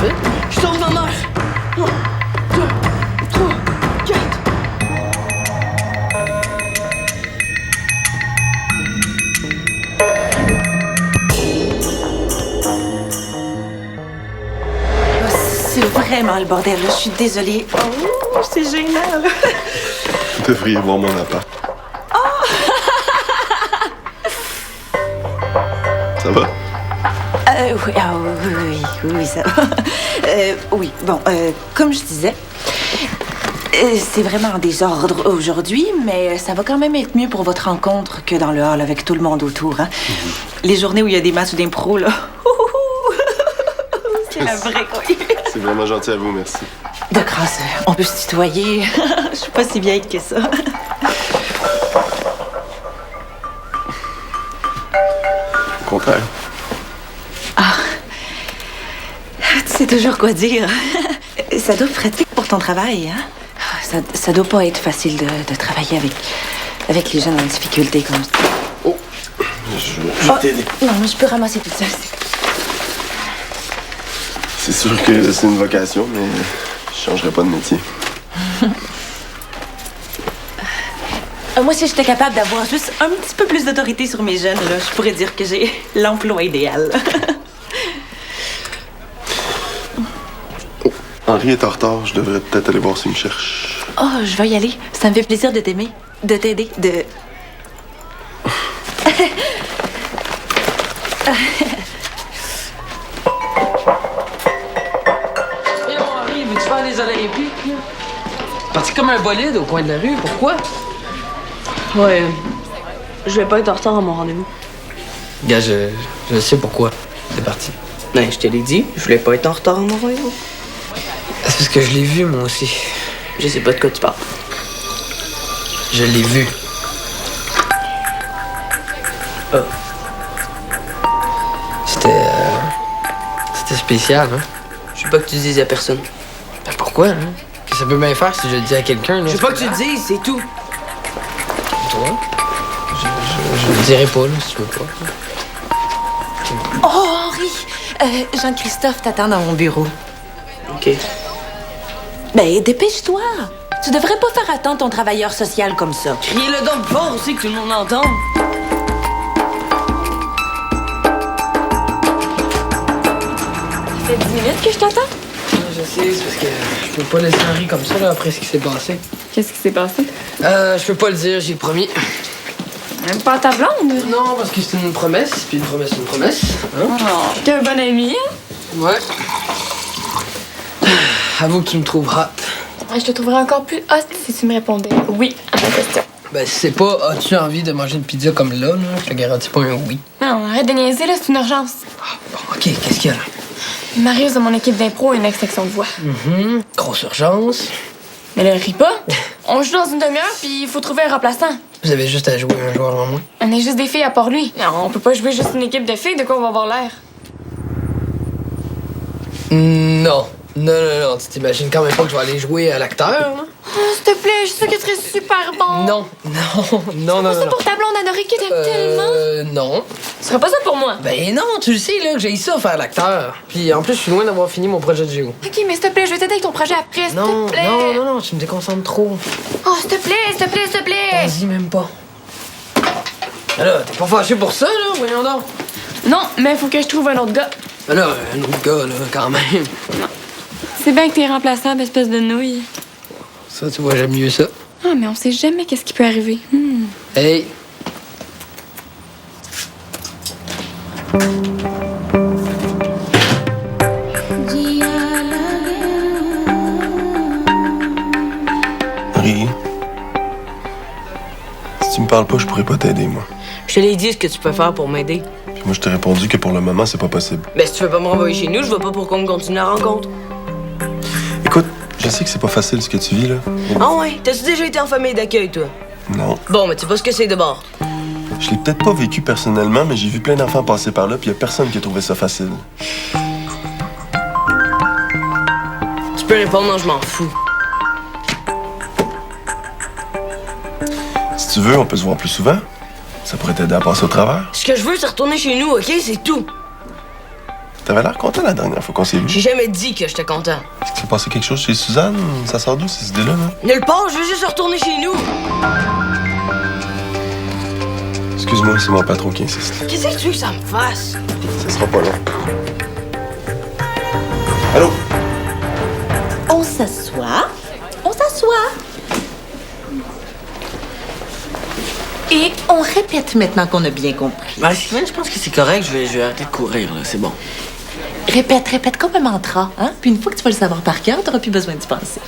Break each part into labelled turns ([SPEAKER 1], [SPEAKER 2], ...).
[SPEAKER 1] fais?
[SPEAKER 2] Je sauve ma mère. 1, 2, 3, 4.
[SPEAKER 3] C'est vraiment le bordel, là. Je suis désolée. Oh, c'est génial.
[SPEAKER 4] Vous devriez voir mon appart. Ça va?
[SPEAKER 3] Oui, oui, ça va. Oui, bon, comme je disais, c'est vraiment en désordre aujourd'hui, mais ça va quand même être mieux pour votre rencontre que dans le hall avec tout le monde autour, hein. Les journées où il y a des matchs d'impro, là. C'est la vraie couille.
[SPEAKER 4] C'est vraiment gentil à vous, merci.
[SPEAKER 3] De grâce, on peut se tutoyer. Je suis pas si vieille que ça.
[SPEAKER 4] Au contraire.
[SPEAKER 3] Tu sais toujours quoi dire. Ça doit être pratique pour ton travail, hein? Ça doit pas être facile de travailler avec les jeunes en difficulté comme ça. Oh.
[SPEAKER 4] Je vais t'aider.
[SPEAKER 3] Non, mais je peux ramasser toute seule.
[SPEAKER 4] C'est sûr que c'est une vocation, mais je changerai pas de métier.
[SPEAKER 3] Moi, si j'étais capable d'avoir juste un petit peu plus d'autorité sur mes jeunes, là, je pourrais dire que j'ai l'emploi idéal.
[SPEAKER 4] Henri est en retard, je devrais peut-être aller voir s'il me cherche.
[SPEAKER 3] Oh, je vais y aller. Ça me fait plaisir de t'aimer, de t'aider, de...
[SPEAKER 1] Et on arrive, veux-tu faire les Olympiques, là? Parti comme un bolide au coin de la rue, pourquoi?
[SPEAKER 2] Ouais. Je vais pas être en retard à mon rendez-vous.
[SPEAKER 1] Gars, je sais pourquoi. C'est parti.
[SPEAKER 2] Ben, je te l'ai dit, je voulais pas être en retard à mon rendez-vous.
[SPEAKER 1] C'est parce que je l'ai vu, moi aussi.
[SPEAKER 2] Je sais pas de quoi tu parles.
[SPEAKER 1] Je l'ai vu.
[SPEAKER 2] Ah.
[SPEAKER 1] C'était spécial, hein?
[SPEAKER 2] Je veux pas que tu le dises à personne.
[SPEAKER 1] Ben pourquoi, hein? Que ça peut bien faire si je le dis à quelqu'un, là?
[SPEAKER 2] Je veux pas que tu le dises, c'est tout.
[SPEAKER 1] Toi? Je le dirai pas, là, si tu veux pas.
[SPEAKER 3] Oh, Henri! Jean-Christophe t'attend dans mon bureau.
[SPEAKER 2] OK.
[SPEAKER 3] Ben, dépêche-toi! Tu devrais pas faire attendre ton travailleur social comme ça.
[SPEAKER 2] Criez-le donc fort aussi que tout le monde entende.
[SPEAKER 3] Ça fait 10 minutes que je t'attends?
[SPEAKER 1] Je sais, c'est parce que je peux pas laisser Henri comme ça, là, après ce qui s'est passé.
[SPEAKER 5] Qu'est-ce qui s'est passé?
[SPEAKER 1] Je peux pas le dire, j'ai promis.
[SPEAKER 5] Même pas à ta blonde?
[SPEAKER 1] Non, parce que c'est une promesse, puis une promesse, c'est une promesse. Hein?
[SPEAKER 5] Oh, qu'un bon ami, hein?
[SPEAKER 1] Ouais. Avoue que tu me trouves hot.
[SPEAKER 5] Je te trouverais encore plus hot si tu me répondais oui à ma question.
[SPEAKER 1] Ben, si c'est pas as-tu envie de manger une pizza comme là, je te garantis pas un oui.
[SPEAKER 5] Non, arrête de niaiser, là, c'est une urgence.
[SPEAKER 1] Ah, bon, OK, qu'est-ce qu'il y a là?
[SPEAKER 5] Marius de mon équipe d'impro a une extinction de voix.
[SPEAKER 1] Grosse urgence.
[SPEAKER 5] Mais là, ris pas. On joue dans une demi-heure, puis il faut trouver un remplaçant.
[SPEAKER 1] Vous avez juste à jouer un joueur en moins.
[SPEAKER 5] On est juste des filles à part lui. Non, on peut pas jouer juste une équipe de filles, de quoi on va avoir l'air?
[SPEAKER 1] Non. Non, tu t'imagines quand même pas que je vais aller jouer à l'acteur, là?
[SPEAKER 5] Oh, s'il te plaît, je suis sûre que tu serais super bon.
[SPEAKER 1] Non.
[SPEAKER 5] C'est ça pour ta blonde adorée que t'aimes tellement.
[SPEAKER 1] Non.
[SPEAKER 5] Ce serait pas ça pour moi.
[SPEAKER 1] Ben non, tu le sais, là, que j'ai ça faire l'acteur. Puis en plus, je suis loin d'avoir fini mon projet de géo.
[SPEAKER 5] OK, mais s'il te plaît, je vais t'aider avec ton projet après, s'il
[SPEAKER 1] Non,
[SPEAKER 5] te plaît.
[SPEAKER 1] non, tu me déconcentres trop.
[SPEAKER 5] Oh, s'il te plaît, s'il te plaît, s'il te plaît.
[SPEAKER 1] Vas-y, même pas. Là, t'es pas fâché pour ça, là? Voyons donc.
[SPEAKER 5] Non, mais il faut que je trouve un autre gars.
[SPEAKER 1] Ben là, un autre gars, là, quand même.
[SPEAKER 5] C'est bien que t'es remplaçable, espèce de nouille.
[SPEAKER 1] Ça, tu vois, j'aime mieux ça.
[SPEAKER 5] Ah, mais on sait jamais qu'est-ce qui peut arriver.
[SPEAKER 1] Hey!
[SPEAKER 4] Henri, si tu me parles pas, je pourrais pas t'aider, moi.
[SPEAKER 2] Je te l'ai dit ce que tu peux faire pour m'aider.
[SPEAKER 4] Puis moi, je t'ai répondu que pour le moment, c'est pas possible.
[SPEAKER 2] Ben, si tu veux pas me renvoyer chez nous, je vois pas pourquoi on continue la rencontre.
[SPEAKER 4] Écoute, je sais que c'est pas facile ce que tu vis, là.
[SPEAKER 2] Ah ouais? T'as-tu déjà été en famille d'accueil, toi?
[SPEAKER 4] Non.
[SPEAKER 2] Bon, mais tu sais pas ce que c'est de bord.
[SPEAKER 4] Je l'ai peut-être pas vécu personnellement, mais j'ai vu plein d'enfants passer par là, puis y a personne qui a trouvé ça facile.
[SPEAKER 2] Tu peux répondre, non, je m'en fous.
[SPEAKER 4] Si tu veux, on peut se voir plus souvent. Ça pourrait t'aider à passer au travers.
[SPEAKER 2] Ce que je veux, c'est retourner chez nous, OK? C'est tout.
[SPEAKER 4] T'avais l'air content la dernière fois qu'on s'est vu.
[SPEAKER 2] J'ai jamais dit que j'étais content.
[SPEAKER 4] Est-ce qu'il s'est passé quelque chose chez Suzanne? Ça sort d'où, ces idées-là, là?
[SPEAKER 2] Nulle part, je veux juste retourner chez nous.
[SPEAKER 4] Excuse-moi, c'est mon patron qui insiste.
[SPEAKER 2] Qu'est-ce que tu veux que ça me fasse?
[SPEAKER 4] Ça sera pas long. Allô?
[SPEAKER 3] On s'assoit. On s'assoit. Et on répète maintenant qu'on a bien compris.
[SPEAKER 1] Ben, Sylvain, je pense que c'est correct. Je vais arrêter de courir, là. C'est bon.
[SPEAKER 3] Répète comme un mantra, hein? Puis une fois que tu vas le savoir par cœur, t'auras plus besoin d'y penser.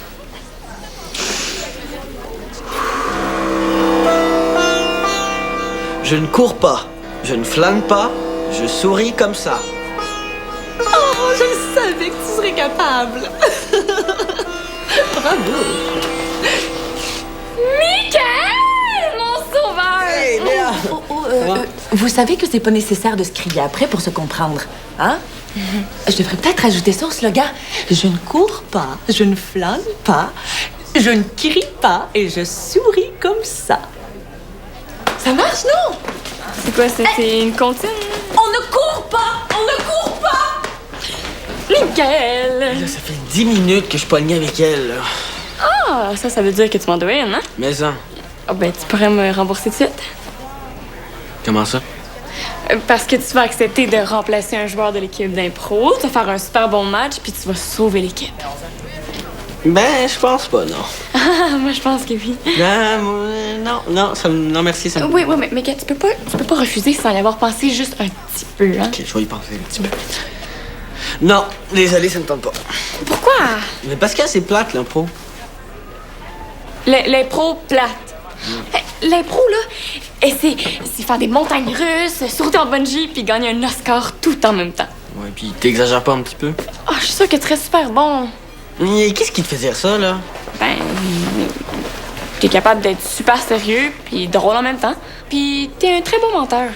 [SPEAKER 6] Je ne cours pas, je ne flâne pas, je souris comme ça.
[SPEAKER 3] Oh, je savais que tu serais capable. Bravo.
[SPEAKER 5] Michael, mon sauveur!
[SPEAKER 6] Hey, Léa!
[SPEAKER 3] Vous savez que c'est pas nécessaire de se crier après pour se comprendre, hein? Je devrais peut-être ajouter ça au slogan. Je ne cours pas, je ne flâne pas, je ne crie pas et je souris comme ça. Ça marche, non?
[SPEAKER 5] C'est quoi, c'était une comptine?
[SPEAKER 3] On ne court pas! On ne court pas!
[SPEAKER 5] Michael!
[SPEAKER 6] Là, ça fait 10 minutes que je pognais avec elle, là.
[SPEAKER 5] Ah, ça veut dire que tu m'en dois une, hein?
[SPEAKER 6] Mais ça,
[SPEAKER 5] Ah, ben, tu pourrais me rembourser de suite.
[SPEAKER 6] comment ça?
[SPEAKER 5] Parce que tu vas accepter de remplacer un joueur de l'équipe d'impro, tu vas faire un super bon match, puis tu vas sauver l'équipe.
[SPEAKER 6] Ben, je pense pas, non.
[SPEAKER 5] Ah, moi, je pense que oui.
[SPEAKER 6] Non, merci, ça me...
[SPEAKER 5] Oui, mais Michael, tu peux pas refuser sans y avoir pensé juste un petit peu, hein?
[SPEAKER 6] Ok, je vais y penser un petit peu. Non, désolé, ça me tente pas.
[SPEAKER 5] Pourquoi?
[SPEAKER 6] Mais parce que c'est plate, l'impro.
[SPEAKER 5] L'impro plate. L'impro, là, c'est faire des montagnes russes, sauter en bungee, puis gagner un Oscar tout en même temps.
[SPEAKER 6] Ouais, puis t'exagères pas un petit peu?
[SPEAKER 5] Ah, je suis sûre que tu serais super bon.
[SPEAKER 6] Mais qu'est-ce qui te fait dire ça, là?
[SPEAKER 5] Ben, t'es capable d'être super sérieux, puis drôle en même temps. Puis t'es un très bon menteur.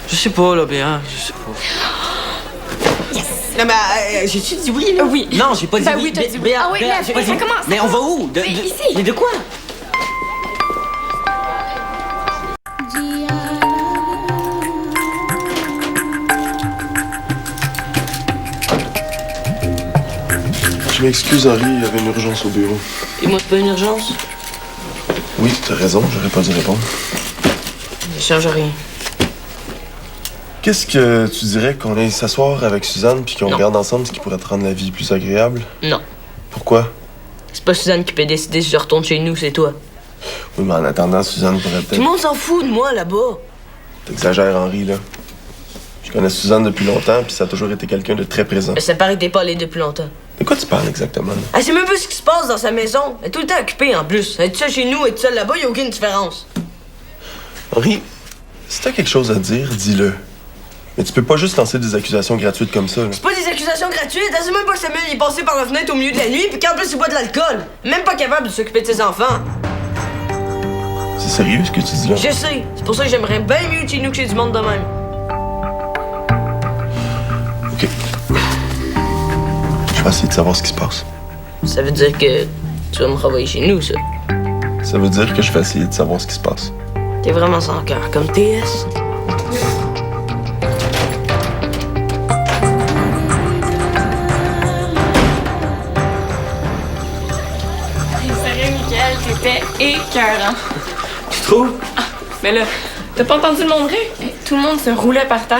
[SPEAKER 6] Je sais pas, là, Béa, je sais pas.
[SPEAKER 5] Yes!
[SPEAKER 6] Non, mais j'ai-tu dit oui, là?
[SPEAKER 5] Oui.
[SPEAKER 6] Non, j'ai pas dit
[SPEAKER 5] Ben
[SPEAKER 6] oui.
[SPEAKER 5] oui, t'as dit oui.
[SPEAKER 6] Béa,
[SPEAKER 5] Ah oui,
[SPEAKER 6] Béa,
[SPEAKER 5] mais
[SPEAKER 6] j'ai pas
[SPEAKER 5] ça
[SPEAKER 6] dit-
[SPEAKER 5] commence,
[SPEAKER 6] Mais
[SPEAKER 5] ça
[SPEAKER 6] on va
[SPEAKER 5] commence.
[SPEAKER 6] où?
[SPEAKER 5] Mais ici.
[SPEAKER 6] Mais de quoi?
[SPEAKER 4] Je m'excuse, Henri, il y avait une urgence au bureau.
[SPEAKER 6] Et moi, c'est pas une urgence?
[SPEAKER 4] Oui, t'as raison, j'aurais pas dû répondre.
[SPEAKER 6] Ça change rien.
[SPEAKER 4] Qu'est-ce que tu dirais qu'on aille s'asseoir avec Suzanne puis qu'on
[SPEAKER 2] Non.
[SPEAKER 4] regarde ensemble ce qui pourrait te rendre la vie plus agréable?
[SPEAKER 2] Non.
[SPEAKER 4] Pourquoi?
[SPEAKER 2] C'est pas Suzanne qui peut décider si je retourne chez nous, c'est toi.
[SPEAKER 4] Oui, mais en attendant, Suzanne pourrait
[SPEAKER 2] Tout le
[SPEAKER 4] peut-être...
[SPEAKER 2] monde s'en fout de moi là-bas.
[SPEAKER 4] T'exagères, Henri, là. Je connais Suzanne depuis longtemps puis ça a toujours été quelqu'un de très présent.
[SPEAKER 2] Mais ça paraît que t'es pas allé depuis longtemps.
[SPEAKER 4] De quoi tu parles exactement? là?
[SPEAKER 2] Elle sait même pas ce qui se passe dans sa maison. Elle est tout le temps occupée en plus. Être seule chez nous et seule là-bas, y a aucune différence.
[SPEAKER 4] Henri, si t'as quelque chose à dire, dis-le. Mais tu peux pas juste lancer des accusations gratuites comme ça, là.
[SPEAKER 2] C'est pas des accusations gratuites. Elle sait même pas que Samuel est passé par la fenêtre au milieu de la nuit puis qu'en plus il boit de l'alcool. Même pas capable de s'occuper de ses enfants.
[SPEAKER 4] C'est sérieux ce que tu dis là?
[SPEAKER 2] Je sais. C'est pour ça que j'aimerais bien mieux chez nous que chez du monde de même.
[SPEAKER 4] OK. Je vais essayer de savoir ce qui se passe.
[SPEAKER 2] Ça veut dire que tu vas me renvoyer chez nous, ça.
[SPEAKER 4] Ça veut dire que je vais essayer de savoir ce qui se passe.
[SPEAKER 2] T'es vraiment sans cœur, comme TS.
[SPEAKER 5] Sérieux, Michael, t'étais écœurant.
[SPEAKER 6] Tu trouves?
[SPEAKER 5] Mais là, t'as pas entendu le monde rire? Tout le monde se roulait par terre.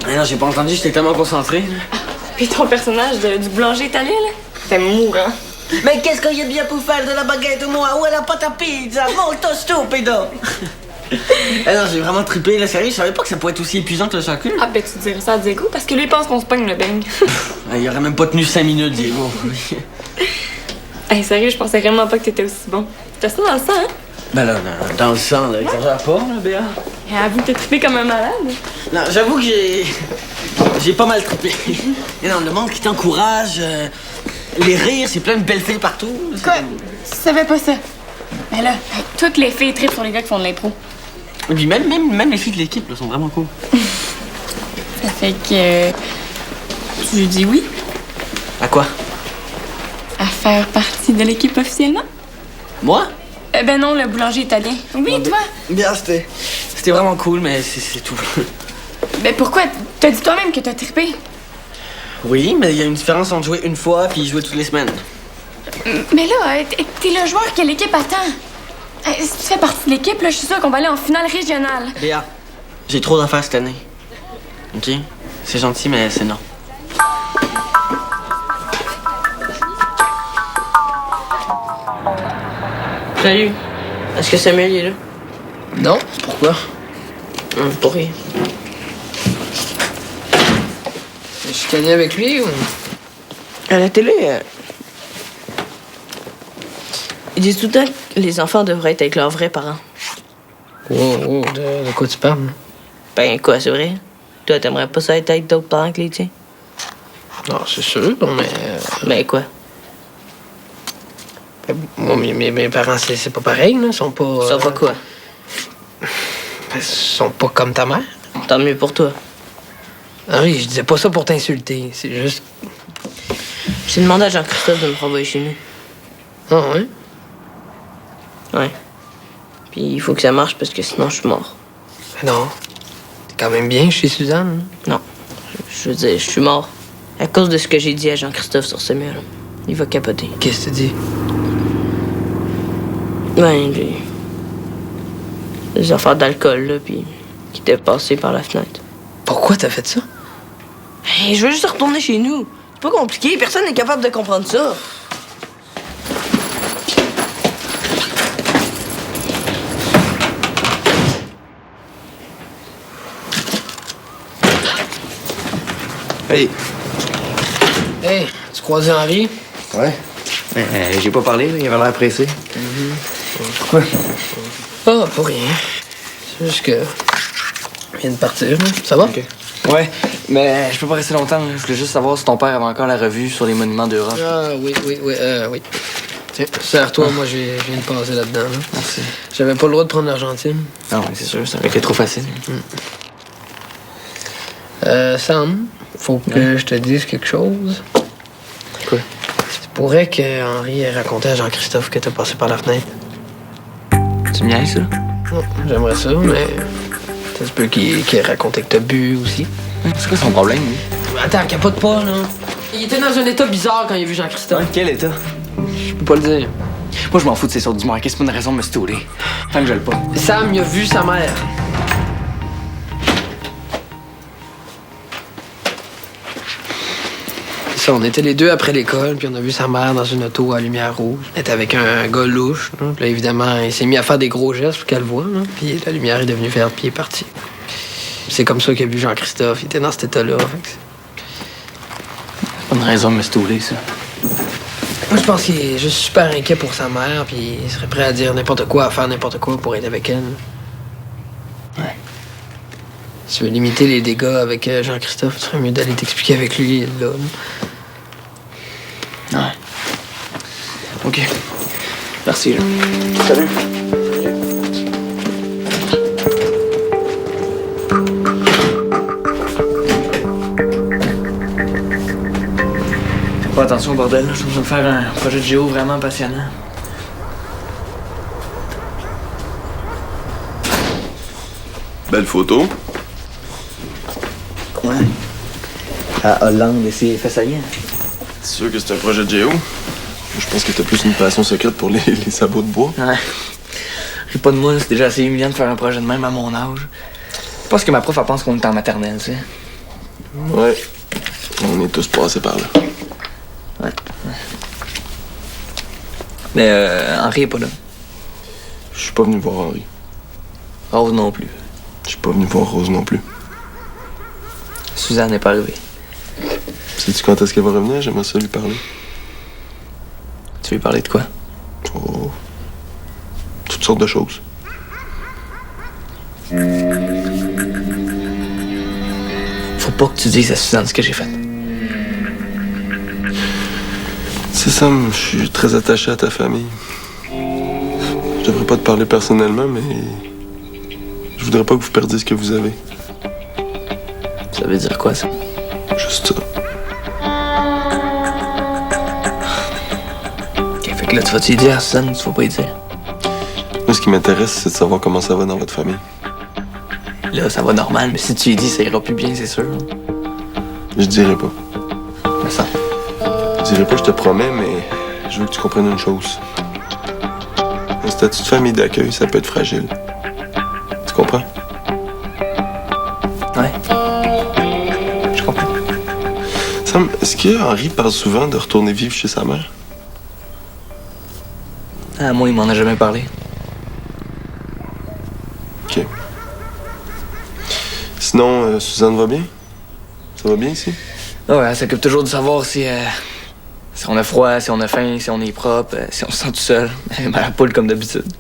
[SPEAKER 6] Ah non, j'ai pas entendu, j'étais tellement concentré.
[SPEAKER 5] Puis ton personnage du boulanger italien, là, c'était mourant.
[SPEAKER 6] Mais qu'est-ce qu'il y a de bien pour faire de la baguette au moins? Où est la pâte à pizza? Molto stupido! Ah non, j'ai vraiment trippé, là, sérieux, je savais pas que ça pouvait être aussi épuisant que le chacun.
[SPEAKER 5] Ah, ben tu dirais ça à Diego, parce que lui pense qu'on se pogne le beigne.
[SPEAKER 6] Il aurait même pas tenu 5 minutes, Diego.
[SPEAKER 5] Hey, sérieux, je pensais vraiment pas que t'étais aussi bon. T'as ça dans le sang, hein?
[SPEAKER 6] Ben là, dans le sang, là, exagère pas, là, Béa.
[SPEAKER 5] Et avoue que t'as trippé comme un malade.
[SPEAKER 6] Non, j'avoue que j'ai pas mal trippé. Et non, le monde qui t'encourage, les rires, c'est plein de belles filles partout.
[SPEAKER 5] Quoi? Tu savais pas ça? Ben là, hey, toutes les filles trippent sur les gars qui font de l'impro.
[SPEAKER 6] Et puis même les filles de l'équipe, là, sont vraiment cool.
[SPEAKER 5] Ça fait que... tu dis oui
[SPEAKER 6] À quoi?
[SPEAKER 5] à faire partie de l'équipe officiellement?
[SPEAKER 6] Moi?
[SPEAKER 5] Ben non, le boulanger italien. Oui, toi?
[SPEAKER 6] Bien, c'était vraiment cool, mais c'est tout.
[SPEAKER 5] Ben pourquoi? T'as dit toi-même que t'as trippé.
[SPEAKER 6] Oui, mais il y a une différence entre jouer une fois puis jouer toutes les semaines.
[SPEAKER 5] Mais là, t'es le joueur que l'équipe attend. Si tu fais partie de l'équipe, là, je suis sûre qu'on va aller en finale régionale.
[SPEAKER 6] Léa, j'ai trop d'affaires cette année. OK? C'est gentil, mais c'est non.
[SPEAKER 2] Salut. Est-ce que Samuel est là?
[SPEAKER 1] Non? Pourquoi?
[SPEAKER 2] Pour rien.
[SPEAKER 1] Je suis calé avec lui ou.
[SPEAKER 2] À la télé, ils disent tout le temps que les enfants devraient être avec leurs vrais parents.
[SPEAKER 1] Oh, de quoi tu parles?
[SPEAKER 2] Ben quoi, c'est vrai? Toi, t'aimerais pas ça être avec d'autres parents que les tiens?
[SPEAKER 1] Non, c'est sûr, mais.
[SPEAKER 2] Ben quoi?
[SPEAKER 1] Moi, mes parents, c'est pas pareil, là. Ils sont pas.
[SPEAKER 2] Ça va quoi?
[SPEAKER 1] Ils sont pas comme ta mère.
[SPEAKER 2] Tant mieux pour toi.
[SPEAKER 1] Henri, je disais pas ça pour t'insulter. C'est juste.
[SPEAKER 2] J'ai demandé à Jean-Christophe de me renvoyer chez nous.
[SPEAKER 1] Ah, ouais?
[SPEAKER 2] Ouais. Puis il faut que ça marche parce que sinon je suis mort.
[SPEAKER 1] Non. T'es quand même bien chez Suzanne.
[SPEAKER 2] Non. Je veux dire, je suis mort. À cause de ce que j'ai dit à Jean-Christophe sur ce mur. Il va capoter.
[SPEAKER 1] Qu'est-ce que tu dis?
[SPEAKER 2] Ben, des affaires d'alcool, là, puis qui étaient passées par la fenêtre.
[SPEAKER 1] Pourquoi t'as fait ça?
[SPEAKER 2] Hey, je veux juste retourner chez nous. C'est pas compliqué, personne n'est capable de comprendre ça.
[SPEAKER 4] Hey!
[SPEAKER 1] Hey, tu croisais Henri?
[SPEAKER 7] Ouais. J'ai pas parlé, là. Il avait l'air pressé. Pourquoi?
[SPEAKER 1] Ah, pas rien. C'est juste que. Je viens de partir, là. Ça va?
[SPEAKER 7] OK. Ouais, mais je peux pas rester longtemps. Là. Je voulais juste savoir si ton père avait encore la revue sur les monuments d'Europe.
[SPEAKER 1] Ah, oui. Tiens, sers-toi, moi, je viens de passer là-dedans. Là.
[SPEAKER 7] Merci.
[SPEAKER 1] J'avais pas le droit de prendre l'Argentine.
[SPEAKER 7] Non, c'est sûr, ça aurait été trop facile.
[SPEAKER 1] Sam, faut que je te dise quelque chose.
[SPEAKER 7] Quoi?
[SPEAKER 1] Tu pourrais que Henri ait raconté à Jean-Christophe que t'as passé par la fenêtre.
[SPEAKER 7] Tu me niaises, ça?
[SPEAKER 1] Non, j'aimerais ça, mais ça se peut qu'il ait raconté que t'as bu aussi.
[SPEAKER 7] C'est quoi son problème, lui?
[SPEAKER 1] Attends, capote pas, là. Il était dans un état bizarre quand il a vu Jean-Christophe.
[SPEAKER 7] Quel état?
[SPEAKER 1] Je peux pas le dire.
[SPEAKER 7] Moi, je m'en fous de ces sortes d'humour. C'est pas une raison de me stouler. Tant que je le pas.
[SPEAKER 1] Sam, il a vu sa mère. Ça, on était les deux après l'école, puis on a vu sa mère dans une auto à lumière rouge. Elle était avec un gars louche. Hein. Puis là, évidemment, il s'est mis à faire des gros gestes pour qu'elle voie. Hein. Puis la lumière est devenue verte, puis il est parti. C'est comme ça qu'il a vu Jean-Christophe. Il était dans cet état-là.
[SPEAKER 7] C'est pas une raison de me stouler, ça.
[SPEAKER 1] Moi, je pense qu'il est juste super inquiet pour sa mère, puis il serait prêt à dire n'importe quoi, à faire n'importe quoi pour être avec elle.
[SPEAKER 7] Ouais.
[SPEAKER 1] Si tu veux limiter les dégâts avec Jean-Christophe, tu serait mieux d'aller t'expliquer avec lui, là.
[SPEAKER 7] Ouais. OK. Merci, là.
[SPEAKER 4] Salut!
[SPEAKER 7] Fais pas attention au bordel, là. Je suis en train de faire un projet de géo vraiment passionnant.
[SPEAKER 4] Belle photo.
[SPEAKER 7] Ouais. À Hollande et ses Fessaliens.
[SPEAKER 4] C'est sûr que c'est un projet de géo. Je pense que t'as plus une passion secrète pour les sabots de bois.
[SPEAKER 7] Ouais. J'ai pas de moi, là. C'est déjà assez humiliant de faire un projet de même à mon âge. Je pense que ma prof, elle pense qu'on est en maternelle, tu sais.
[SPEAKER 4] Ouais. On est tous passés par là.
[SPEAKER 7] Ouais. Mais Henri est pas là.
[SPEAKER 4] Je suis pas venu voir Henri.
[SPEAKER 7] Rose non plus.
[SPEAKER 4] Je suis pas venu voir Rose non plus.
[SPEAKER 7] Suzanne n'est pas arrivée.
[SPEAKER 4] Sais-tu quand est-ce qu'elle va revenir? J'aimerais ça lui parler.
[SPEAKER 7] Tu veux lui parler de quoi?
[SPEAKER 4] Oh. Toutes sortes de choses.
[SPEAKER 7] Faut pas que tu dises à Suzanne ce que j'ai fait.
[SPEAKER 4] C'est Sam, je suis très attaché à ta famille. Je devrais pas te parler personnellement, mais je voudrais pas que vous perdiez ce que vous avez.
[SPEAKER 7] Ça veut dire quoi, ça?
[SPEAKER 4] Juste ça.
[SPEAKER 7] OK, fait que là, tu vas-tu y dire à Suzanne ou tu vas pas y dire?
[SPEAKER 4] Moi, ce qui m'intéresse, c'est de savoir comment ça va dans votre famille.
[SPEAKER 7] Là, ça va normal, mais si tu lui dis, ça ira plus bien, c'est sûr.
[SPEAKER 4] Je dirai pas.
[SPEAKER 7] Mais ça.
[SPEAKER 4] Je dirai pas, je te promets, mais je veux que tu comprennes une chose. Un statut de famille d'accueil, ça peut être fragile. Tu comprends?
[SPEAKER 7] Ouais. Je comprends.
[SPEAKER 4] Sam, est-ce que Henri parle souvent de retourner vivre chez sa mère?
[SPEAKER 7] Ah, moi, il m'en a jamais parlé.
[SPEAKER 4] OK. Sinon, Suzanne va bien? Ça va bien ici?
[SPEAKER 7] Ah ouais, elle s'occupe toujours de savoir si on a froid, si on a faim, si on est propre, si on se sent tout seul. Elle m'a la poule comme d'habitude.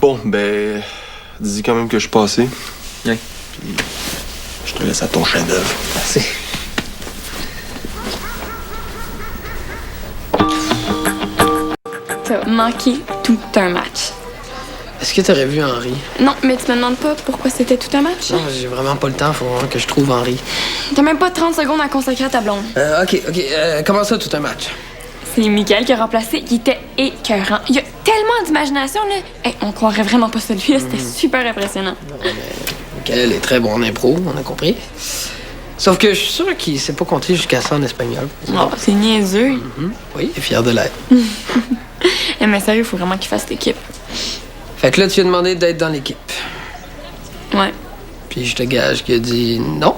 [SPEAKER 4] Bon, ben, dis quand même que je suis passé.
[SPEAKER 7] Oui.
[SPEAKER 4] Puis, je te laisse à ton chef-d'œuvre.
[SPEAKER 7] Merci.
[SPEAKER 5] T'as manqué tout un match.
[SPEAKER 1] Est-ce que t'aurais vu Henri?
[SPEAKER 5] Non, mais tu me demandes pas pourquoi c'était tout un match?
[SPEAKER 1] Non, j'ai vraiment pas le temps. Faut vraiment que je trouve Henri.
[SPEAKER 5] T'as même pas 30 secondes à consacrer à ta blonde.
[SPEAKER 1] OK. Comment ça, tout un match?
[SPEAKER 5] C'est Michael qui a remplacé, il était écœurant. Il y a tellement d'imagination, là. Hey, on croirait vraiment pas celui-là, c'était super impressionnant.
[SPEAKER 1] Michael est très bon en impro, on a compris. Sauf que je suis sûr qu'il sait pas compter jusqu'à ça en espagnol.
[SPEAKER 5] Oh, c'est niaiseux.
[SPEAKER 1] Oui, il est fier de l'être.
[SPEAKER 5] Eh, mais sérieux, il faut vraiment qu'il fasse l'équipe.
[SPEAKER 1] Fait que là, tu lui as demandé d'être dans l'équipe.
[SPEAKER 5] Ouais.
[SPEAKER 1] Puis je te gage qu'il a dit non.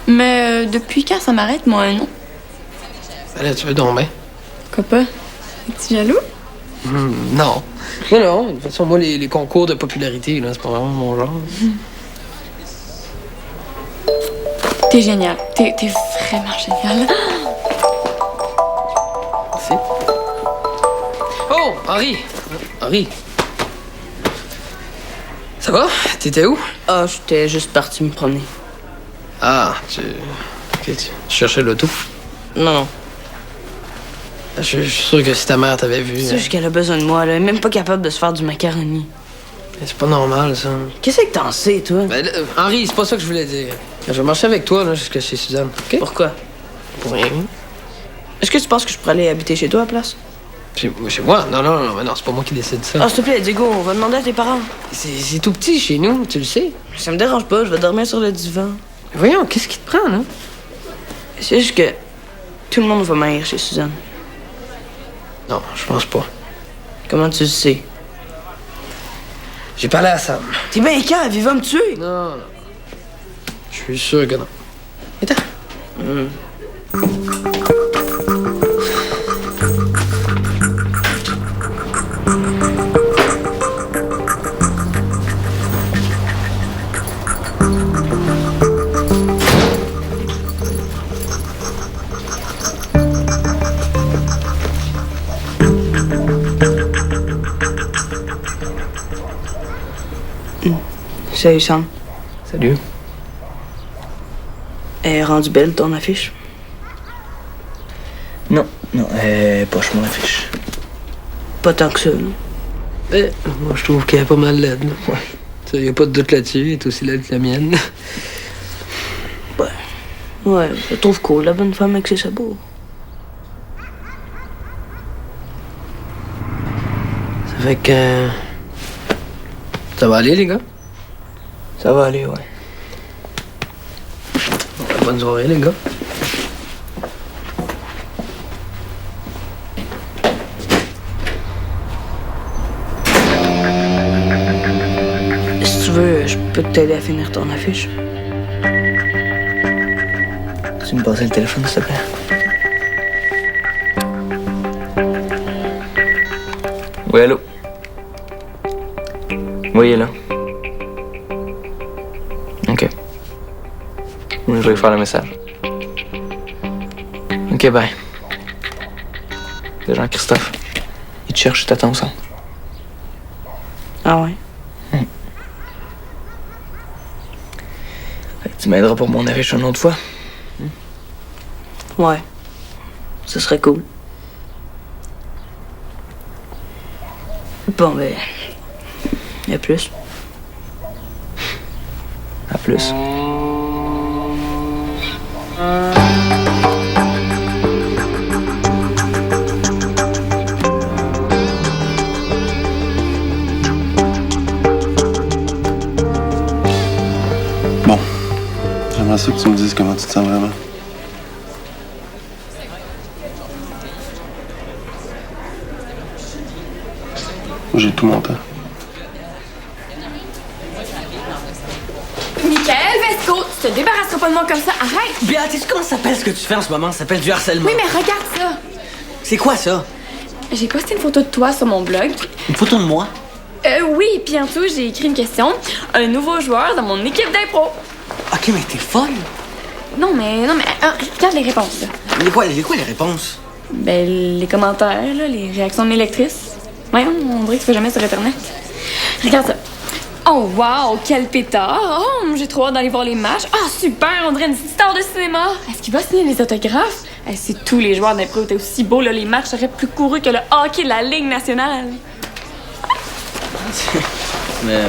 [SPEAKER 5] Mais depuis quand ça m'arrête, moi, non?
[SPEAKER 1] Ben là, tu veux donc bien.
[SPEAKER 5] Quoi pas? Es-tu jaloux?
[SPEAKER 1] Non. Non. De toute façon, moi, les concours de popularité, là, c'est pas vraiment mon genre.
[SPEAKER 5] T'es génial. T'es vraiment génial.
[SPEAKER 1] Merci. Oh, Henri! Henri! Ça va? T'étais où?
[SPEAKER 2] Ah, j'étais juste parti me promener.
[SPEAKER 1] Ah, tu cherchais l'auto?
[SPEAKER 2] Non.
[SPEAKER 1] Je suis sûr que si ta mère t'avait vu...
[SPEAKER 2] C'est juste qu'elle a besoin de moi, là. Elle est même pas capable de se faire du macaroni.
[SPEAKER 1] C'est pas normal, ça.
[SPEAKER 2] Qu'est-ce que t'en sais, toi?
[SPEAKER 1] Ben, là, Henri, c'est pas ça que je voulais dire. Je vais marcher avec toi, là, jusqu'à chez Suzanne, OK?
[SPEAKER 2] Pourquoi?
[SPEAKER 1] Pour rien.
[SPEAKER 2] Est-ce que tu penses que je pourrais aller habiter chez toi à la place?
[SPEAKER 1] Chez moi? Non, mais non, c'est pas moi qui décide ça.
[SPEAKER 2] Ah, s'il te plaît, Diego, on va demander à tes parents.
[SPEAKER 1] C'est tout petit chez nous, tu le sais.
[SPEAKER 2] Ça me dérange pas, je vais dormir sur le divan.
[SPEAKER 1] Mais voyons, qu'est-ce qui te prend, là?
[SPEAKER 2] C'est juste que tout le monde va m'haïr chez Suzanne.
[SPEAKER 1] Non, je pense pas.
[SPEAKER 2] Comment tu le sais?
[SPEAKER 1] J'ai parlé à Sam.
[SPEAKER 2] T'es bien cave, il va me tuer.
[SPEAKER 1] Non. Je suis sûr que non. Attends.
[SPEAKER 2] Salut, Sam.
[SPEAKER 7] Salut.
[SPEAKER 2] Elle est rendue belle, ton affiche?
[SPEAKER 7] Non, poche mon affiche.
[SPEAKER 2] Pas tant que ça, là.
[SPEAKER 1] Moi, je trouve qu'elle est pas mal laide, là. Ouais. Y a pas de doute là-dessus, elle est aussi laide que la mienne.
[SPEAKER 2] Ouais, je trouve cool, la bonne femme avec ses sabots.
[SPEAKER 1] Ça fait que... Ça va aller, les gars?
[SPEAKER 7] Ça va aller, ouais.
[SPEAKER 1] Bonne soirée, les gars.
[SPEAKER 2] Si tu veux, je peux t'aider à finir ton affiche.
[SPEAKER 7] Tu me passes le téléphone, s'il te plaît? Oui, allô? Oui, il est là. OK. Oui, je vais faire le message. OK, bye. C'est Jean-Christophe. Il te cherche, il t'attend au centre.
[SPEAKER 2] Ah ouais?
[SPEAKER 7] Fait que tu m'aideras pour mon affiche une autre fois.
[SPEAKER 2] Ouais. Ce serait cool. Bon, ben... À plus.
[SPEAKER 7] À plus.
[SPEAKER 4] J'aimerais ça que tu me dises comment tu te sens vraiment. Moi, j'ai tout mon temps.
[SPEAKER 5] Michael Vesco, tu te débarrasseras pas de moi comme ça, arrête!
[SPEAKER 6] Béa, sais-tu comment ça s'appelle ce que tu fais en ce moment? Ça s'appelle du harcèlement.
[SPEAKER 5] Oui, mais regarde ça!
[SPEAKER 6] C'est quoi ça?
[SPEAKER 5] J'ai posté une photo de toi sur mon blog.
[SPEAKER 6] Une photo de moi?
[SPEAKER 5] Oui, puis en dessous, j'ai écrit une question. Un nouveau joueur dans mon équipe d'impro.
[SPEAKER 6] Ok, mais t'es folle.
[SPEAKER 5] Non, mais regarde les réponses, là.
[SPEAKER 6] Mais quoi les réponses?
[SPEAKER 5] Ben, les commentaires, là, les réactions de mes lectrices. Voyons, on dirait que tu fais jamais sur Internet. Regarde ça. Oh, wow, quel pétard! Oh, j'ai trop hâte d'aller voir les matchs. Ah, super, on dirait une star de cinéma. Est-ce qu'il va signer les autographes? Si tous les joueurs d'impro étaient aussi beaux, là, les matchs seraient plus courus que le hockey de la Ligue nationale.
[SPEAKER 6] Mais,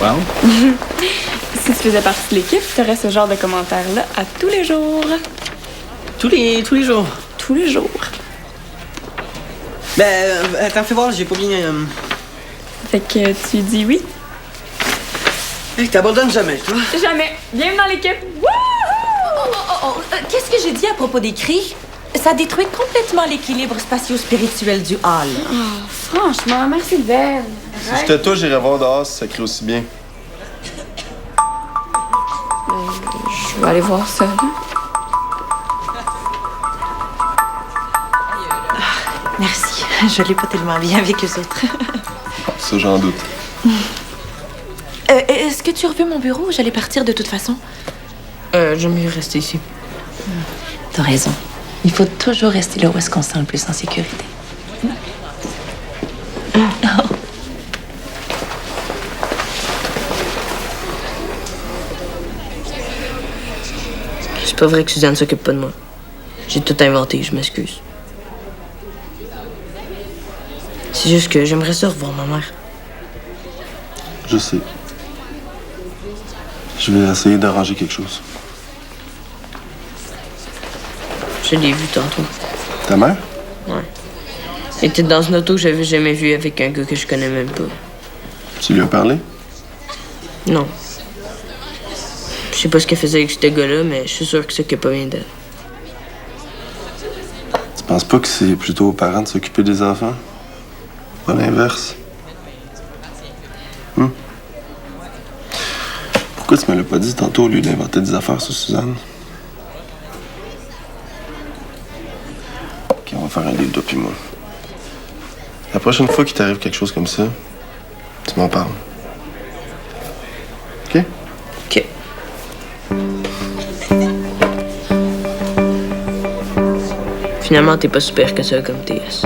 [SPEAKER 6] wow.
[SPEAKER 5] Si tu faisais partie de l'équipe, tu aurais ce genre de commentaires-là à tous les jours.
[SPEAKER 6] Tous les jours.
[SPEAKER 5] Tous les jours.
[SPEAKER 6] Ben, attends, fais voir, j'ai pas bien...
[SPEAKER 5] Fait que tu dis oui?
[SPEAKER 6] Hey, t'abandonnes jamais, toi.
[SPEAKER 5] Jamais. Bienvenue dans l'équipe.
[SPEAKER 3] Qu'est-ce que j'ai dit à propos des cris? Ça détruit complètement l'équilibre spatio-spirituel du hall.
[SPEAKER 5] Oh, franchement, merci Ben.
[SPEAKER 4] Si j'étais toi, j'irais voir dehors si ça crie aussi bien.
[SPEAKER 5] Je vais aller voir ça.
[SPEAKER 3] Merci. Je l'ai pas tellement bien avec eux autres.
[SPEAKER 4] Ça, j'en doute.
[SPEAKER 3] Est-ce que tu as revu mon bureau? J'allais partir de toute façon.
[SPEAKER 2] J'aime mieux rester ici.
[SPEAKER 3] T'as raison. Il faut toujours rester là où est-ce qu'on se sent le plus en sécurité.
[SPEAKER 2] C'est pas vrai que Suzanne s'occupe pas de moi. J'ai tout inventé, je m'excuse. C'est juste que j'aimerais ça revoir ma mère.
[SPEAKER 4] Je sais. Je vais essayer d'arranger quelque chose.
[SPEAKER 2] Je l'ai vu tantôt.
[SPEAKER 4] Ta mère?
[SPEAKER 2] Ouais. Elle était dans une auto que j'avais jamais vue avec un gars que je connais même pas.
[SPEAKER 4] Tu lui as parlé?
[SPEAKER 2] Non. Je sais pas ce qu'elle faisait avec ce gars-là, mais je suis sûr qu'il s'occupe pas bien d'elle.
[SPEAKER 4] Tu penses pas que c'est plutôt aux parents de s'occuper des enfants? Pas l'inverse? Pourquoi tu me l'as pas dit tantôt au lieu d'inventer des affaires sur Suzanne? Ok, on va faire un deal, toi puis moi. La prochaine fois qu'il t'arrive quelque chose comme ça, tu m'en parles. OK?
[SPEAKER 2] OK. Finalement, t'es pas super que ça comme TS.